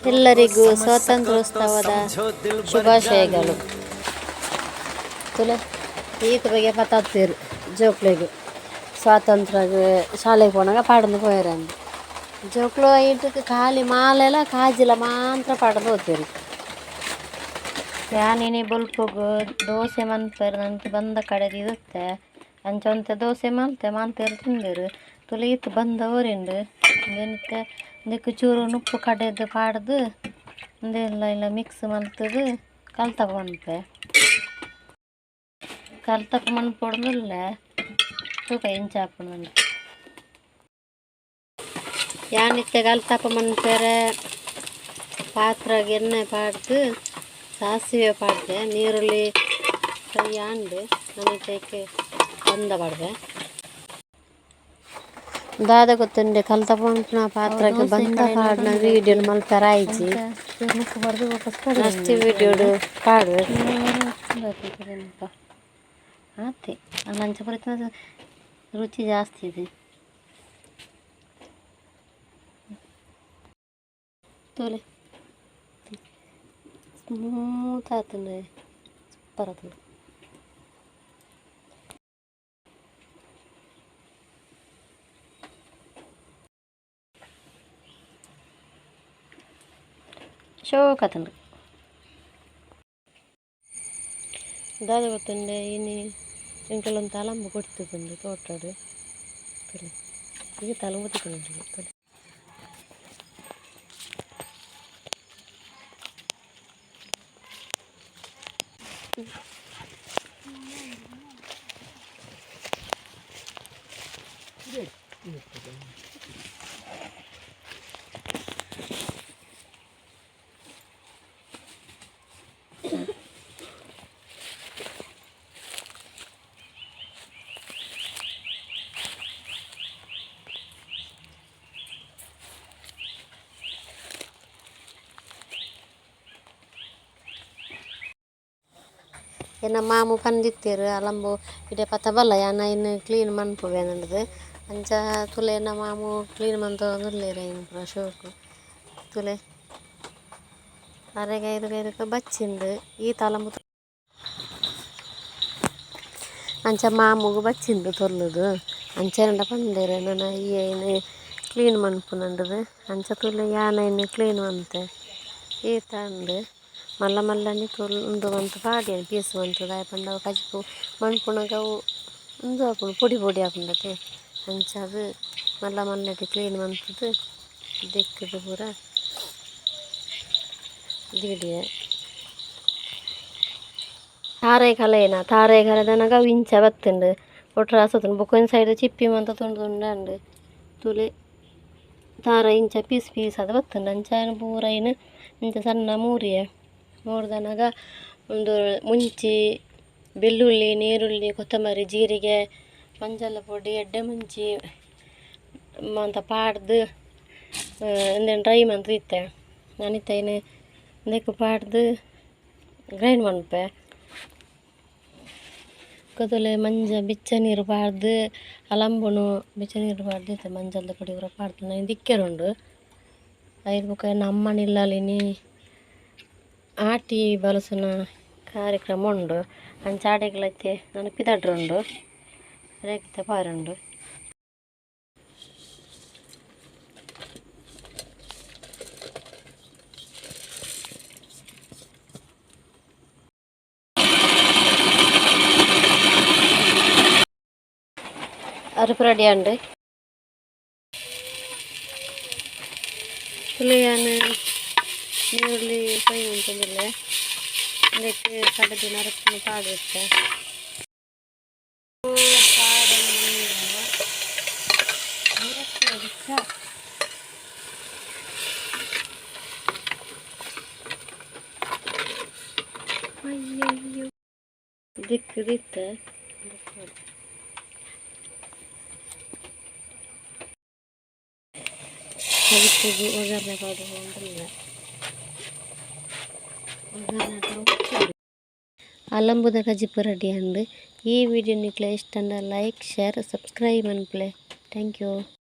ಎಲ್ಲರಿಗೂ ಸ್ವಾತಂತ್ರ್ಯೋತ್ಸವದ ಶುಭಾಶಯಗಳು. ತುಲೆ ಈತ ಬಗ್ಗೆ ಪತ್ತಾಗ್ತೀರು ಜೋಕ್ಳಿಗೆ ಸ್ವಾತಂತ್ರ್ಯ ಶಾಲೆಗೆ ಹೋನಾಗ ಪಾಡ್ದು ಹೋಯ್ರಂದು ಜೋಕ್ಳು ಐಟಕ್ಕೆ ಖಾಲಿ ಮಾಲೆಲ್ಲ ಕಾಜಿಲ್ಲ ಮಾತ್ರ ಪಾಡ್ದು ಹೋಗ್ತೀರಿ. ಯಾನಿನಿ ಬಲ್ಪಗು ದೋಸೆ ಮನ್ಪೇರು ನಂಗೆ ಬಂದ ಕಡೆದು ಇರುತ್ತೆ ಅಂಚೊಂತೆ ದೋಸೆ ಮಾಂತೇರು ತಿಂದಿರು ತುಲೆ ಈತ ಬಂದ ಊರಿಂಡು ಏನಕ್ಕೆ ಅದಕ್ಕೆ ಚೂರು ಉಪ್ಪು ಕಡೆದು ಪಾಡ್ದು ಒಂದೆಲ್ಲ ಇಲ್ಲ ಮಿಕ್ಸ್ ಮಲ್ತದು ಕಲ್ತಕ ಮನ್ಪೆ ಕಲ್ತಕ ಮನ್ಪೊಡ್ದಿಲ್ಲ ತೂಕ ಇಂಚ ಹಾಕೊಂಡು ಮನೆ ಯಾನಿತ್ತೆ ಕಲ್ತಕ ಮನ್ಪೇರೆ ಪಾತ್ರೆಗೆ ಎಣ್ಣೆ ಪಾಡ್ದು ಸಾಸಿವೆ ಪಾಡ್ದೆ ನೀರುಳ್ಳಿ ಕೈ ಆಂಡು ನಮಗೆ ಬಂದ ಪಾಡ್ದೆ ದಾದ ಗೊತ್ತುಂಡೆ ಕಲ್ತ ಪಂಪಿನ ಪಾತ್ರಕ್ಕೆ ಬಂದ ಪಾಡಿನ ವೀಡಿಯೋ ಮಲ್ಪರ ಆಯ್ತು ಅಷ್ಟು ವೀಡಿಯೋಡು ಪಾಡು ಆತೆ ಲಂಚ ಬರೀತ ರುಚಿ ಜಾಸ್ತಿ ಇದೆ. ತೋಲೆ ಸ್ಮೂತ್ ಆತಂಡೆ ಸೂಪರ್ ಆತಂಡೆ. ಶೋಕತ್ತಂಡ್ರಿ ದಾದ ಗೊತ್ತುಂಡೆ ಇನ್ನು ಇಂಕಲೊಂದು ತಲಂಬು ಕೊಡ್ತಿದ್ದಂಡು ತೋಟಡು ಈಗ ತಲಂಬು ತಿಕ್ಕೊಂಡು ನಮ್ಮ ಮಾಮು ಪಂದಿತ್ತೇರು ಅಲಂಬು ಇಡೆ ಪತ್ತ ಬಲ್ಲ ಯಾನ ಇನ್ನು ಕ್ಲೀನ್ ಮನ್ಪುವೆ ಅನ್ನೋದು ಅಂಚ ತುಲೆ ನಮ್ಮ ಮಾಮು ಕ್ಲೀನ್ ಮಂತೊಂದುಲ್ಲೇರ ಇನ್ನು ಶೋಕು ತುಲೆ ಅರೆಗೈದಕ್ಕೆ ಬಚ್ಚಿಂದು ಈ ತಲಂಬು ಅಂಚ ಮಾಮುಗು ಬಚ್ಚಿಂದು ತೊರ್ಲುದು ಅಂಚೆರಂಡ ಪಂದೇರೆ ನನ್ನ ಈ ಏನು ಕ್ಲೀನ್ ಮನ್ಪು ನಂಡದು ಅಂಚ ತುಲೆ ಯಾನ ಇನ್ನು ಕ್ಲೀನ್ ಮಂತೆ ಈತ ಅಂದು ಮಲ್ಲ ಮಲ್ಲನಿ ತೊಂದು ಮಂತು ಪಾಡಿ ಪೀಸು ಮಂತು ದಾಯ ಪಂಡ ಕಜ್ಪು ಮಣ್ಪುಣಗ ಒಂದು ಹಾಕೊಂಡು ಪೊಡಿ ಪೊಡಿ ಹಾಕೊಂಡತೆ ಅಂಚ ಅದು ಮಲ್ಲ ಮಲ್ಲಟಿ ಕ್ಲೀನ್ ಮಂತದ್ದು ದಿಕ್ಕದು ಪೂರ ದಿಡಿಯ ತಾರೈ ಕಲೆನ ತಾರೈ ಕಲೆದನಗ ಇಂಚ ಬತ್ತುಂಡು ಒಟ್ರ ಹಸತುಂಡು ಬೊಕ್ಕೊಂದು ಸೈಡ್ ಚಿಪ್ಪಿ ಮಂತ ತುಂಡು ತುಂಡು ತುಲೆ ತಾರ ಇಂಚ ಪೀಸ್ ಪೀಸ್ ಅದು ಬತ್ತುಂಡು ಅಂಚಾಯನ ಪೂರ ಏನು ಇಂಚ ಸಣ್ಣ ಮೂರಿಯ ಮೂರ್ದನಾಗ ಒಂದು ಮುಂಚಿ ಬೆಳ್ಳುಳ್ಳಿ ನೀರುಳ್ಳಿ ಕೊತ್ತಂಬರಿ ಜೀರಿಗೆ ಮಂಜಲ ಪುಡಿ ಎಡ್ಡೆ ಮುಂಚಿ ಅಂತ ಪಾಡ್ದು ಒಂದೇನು ಡ್ರೈ ಮಂತ್ ಇತ್ತೆ ನಾನಿತ್ತೇನೆ ಅದಕ್ಕೆ ಪಾಡ್ದು ಗ್ರೈಂಡ್ ಮನ್ಪೆ ಕದಲೆ ಮಂಜ ಬಿಚ್ಚ ನೀರು ಪಾಡ್ದು ಅಲಂಬುನು ಬಿಚ್ಚ ನೀರು ಪಾಡ್ದು ಇತ್ತೆ ಮಂಜಲ್ದ ಪುಡಿ ಪೂರ ಪಾಡ್ದು ನಾನು ದಿಕ್ಕೆರುಂಡು ಐದು ಬುಕ್ಕ ನಮ್ಮನಿಲ್ಲಲಿನಿ ಆಟಿ ಬಲಸುನ ಕಾರ್ಯಕ್ರಮ ಉಂಡು ಅಂಚ ಆಡೆಗಳೈತೆ ನಾನು ಪಿದಾಡ್ರುಂಡು ರೇಗಿತ ಪಾರುಂಡು ಅರುಪು ರೆಡಿ ಅಂಡು ತುಳಿಯಾನ ನೀರುಳ್ಳಿ ಫ್ರೈ ಅಂತಂದಿಲ್ಲ ಅದಕ್ಕೆ ಕಡದಿನ ಅರಪ್ಪನ ಪಾಡು ಇರುತ್ತೆ ಅಯ್ಯಯ್ಯೋ ದಿಕ್ಕದಿತ್ತೆ ಅದಕ್ಕೆ ಒಗ್ಗರಣೆ ಪಾಡು ಅಂತಲ್ಲ ಅಲಂಬುದ ಕಜಿಪು ರೆಡಿ ಅಂಡ್ ಈ ವಿಡಿಯೋ ನಿಕ್ಲೆ ಇಷ್ಟ ಲೈಕ್ ಶೇರ್ ಸಬ್ಸ್ಕ್ರೈಬ್ ಅನ್ಪ್ಲೆ ಥ್ಯಾಂಕ್ ಯು.